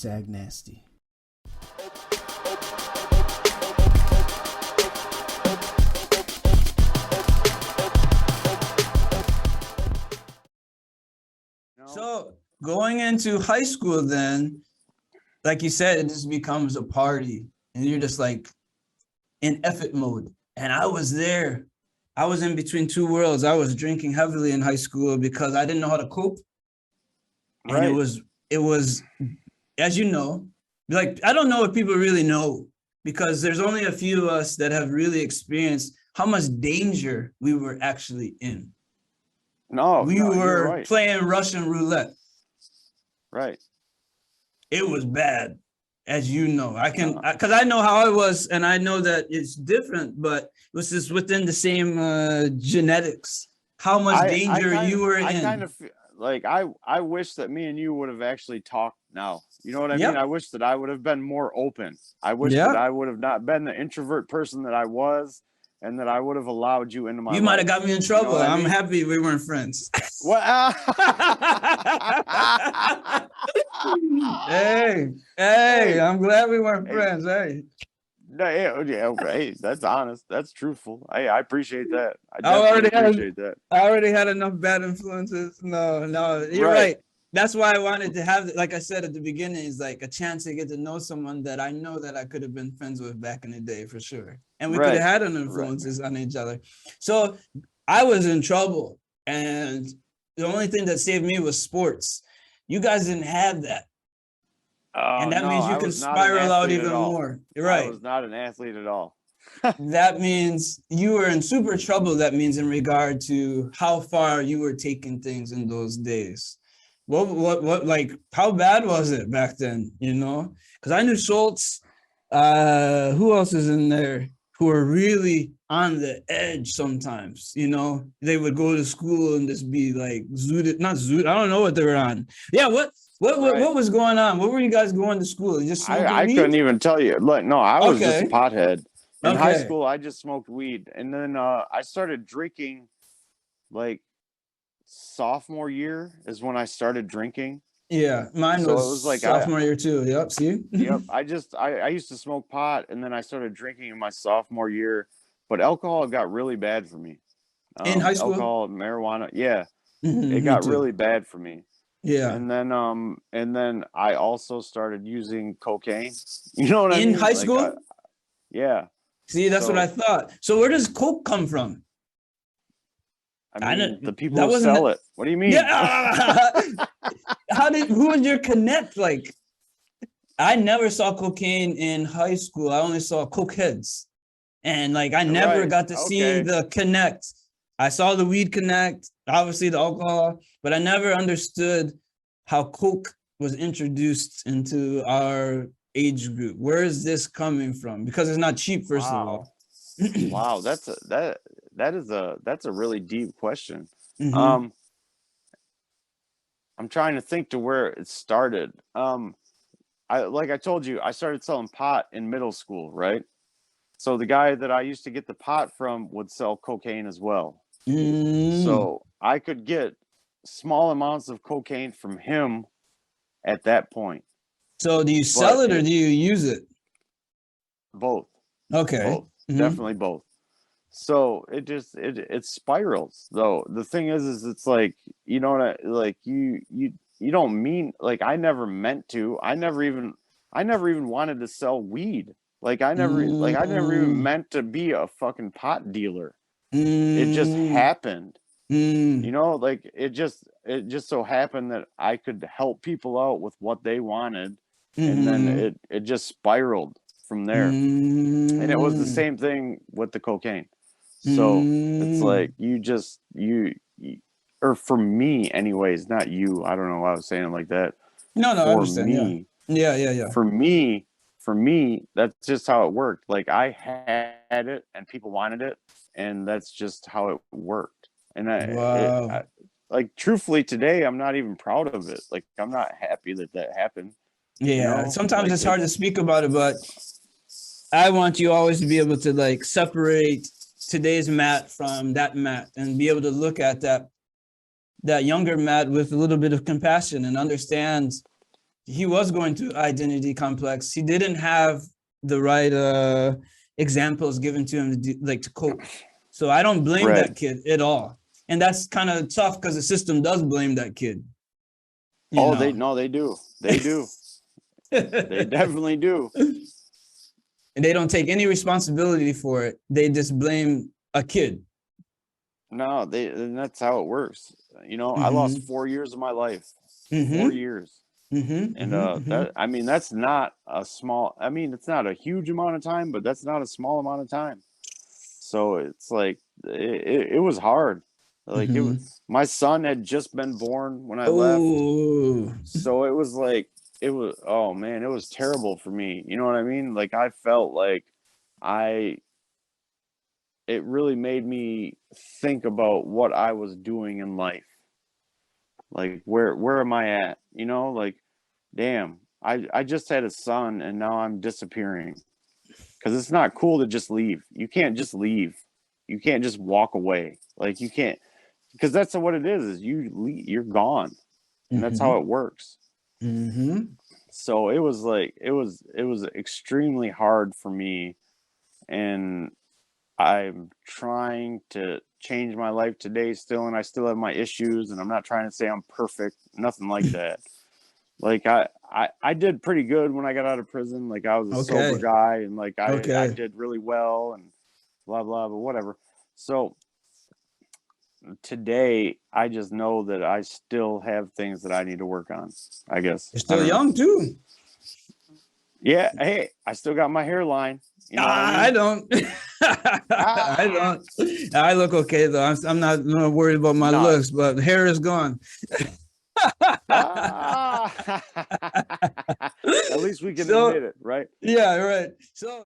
Sag Nasty. So going into high school, then, like you said, it just becomes a party, and you're just like in effort mode. And I was there. I was in between two worlds. I was drinking heavily in high school because I didn't know how to cope. And Right. it was, as you know, like, I don't know if people really know, because there's only a few of us that have really experienced how much danger we were actually in. We you're were right. playing Russian roulette. Right. It was bad, as you know. Because I know how it was, and I know that it's different, but it was just within the same genetics. How much danger you were in. I kind of like I wish that me and you would have actually talked now. You know what I Yep. mean? I wish that I would have been more open. I wish Yeah. that I would have not been the introvert person that I was, and that I would have allowed you into my life. You might have got me in trouble. what I I'm mean? happy we weren't friends. What? Hey, I'm glad we weren't friends. Hey. No, yeah, okay. That's honest. That's truthful. I appreciate that. I already definitely had- appreciate that. I already had enough bad influences. No, you're right. That's why I wanted to have, like I said at the beginning, is like a chance to get to know someone that I know that I could have been friends with back in the day for sure. And we could have had an influences on each other. So I was in trouble. And the only thing that saved me was sports. You guys didn't have that. And that means you can spiral out even more. You're right. I was not an athlete at all. That means you were in super trouble. That means in regard to how far you were taking things in those days. What, like, how bad was it back then? You know, because I knew Schultz. Who else is in there who are really on the edge sometimes? You know, they would go to school and just be like not zooted. I don't know what they were on. Yeah, what was going on? What were you guys going to school? Just I couldn't even tell you. Look, no, I was just a pothead. In high Okay. school, I just smoked weed. And then I started drinking, like, sophomore year is when I started drinking. Yeah, mine So was, it was like sophomore year too. Yep, see? Yep. I used to smoke pot, and then I started drinking in my sophomore year. But alcohol got really bad for me. In high school? Alcohol, marijuana, yeah. Mhm, It got me too. really bad for me. Yeah. And then I also started using cocaine. You know what I mean? In high Like, school? yeah. See, that's what I thought. So where does coke come from? I mean, the people that who wasn't sell it. it. What do you mean? Yeah. Who was your connect? Like, I never saw cocaine in high school. I only saw coke heads. And like, I never Right, got to see okay. the connect. I saw the weed connect, obviously the alcohol, but I never understood how coke was introduced into our age group. Where is this coming from? Because it's not cheap, first of all. Wow, that's a really deep question. Mhm. I'm trying to think to where it started. Like I told you, I started selling pot in middle school, right? So the guy that I used to get the pot from would sell cocaine as well. Mm. So I could get small amounts of cocaine from him at that point. So do you sell it or do you use it? Both. Okay. Both. Definitely both. So it spirals though. The thing is it's like, you know what like you don't mean, like, I never meant to. I never even wanted to sell weed. Like I never even meant to be a fucking pot dealer. It just happened. You know, like it just so happened that I could help people out with what they wanted, and then it just spiraled from there. And it was the same thing with the cocaine. So it's like or for me anyways, not you. I don't know why I was saying it like that. No, I For understand. me, Yeah. For me, that's just how it worked. Like I had it and people wanted it, and that's just how it worked. And I like, truthfully, today I'm not even proud of it. Like I'm not happy that happened. Yeah, you know? sometimes Like, it's hard to speak about it, but I want you always to be able to like separate today's Matt from that Matt and be able to look at that younger Matt with a little bit of compassion and understand he was going through identity complex. He didn't have the right examples given to him to do, like to cope. So I don't blame Right. that kid at all. And that's kind of tough because the system does blame that kid. You Oh, know? they do. They do. They definitely do. And they don't take any responsibility for it. They just blame a kid. No, and that's how it works. You know, I lost 4 years of my life. 4 Mhm. years. Mhm. And Mhm. that, I mean, that's not a small, I mean, it's not a huge amount of time, but that's not a small amount of time. So it's like it was hard. Like it was, Mhm. my son had just been born when I left. Oh. So it was like it was, oh man, it was terrible for me. You know what I mean? Like I felt like I it really made me think about what I was doing in life. Like where am I at? You know, like damn, I just had a son and now I'm disappearing. Cuz it's not cool to just leave. You can't just leave. You can't just walk away. Like you can't, because that's what it is you leave, you're gone. And that's how Mhm. it works. Mhm. So it was like it was extremely hard for me, and I'm trying to change my life today still, and I still have my issues, and I'm not trying to say I'm perfect, nothing like that. Like I did pretty good when I got out of prison. Like I was a sober Okay. guy, and like I Okay. did really well, and blah blah, but whatever. So today I just know that I still have things that I need to work on, I guess. You're I still don't know. young too. Yeah, hey, I still got my hairline. You know what I I mean? don't. I Ah, don't. I look okay though. I'm not worried about my no. looks, but hair is gone. Ah. At least we can So admit it, right? yeah, right. So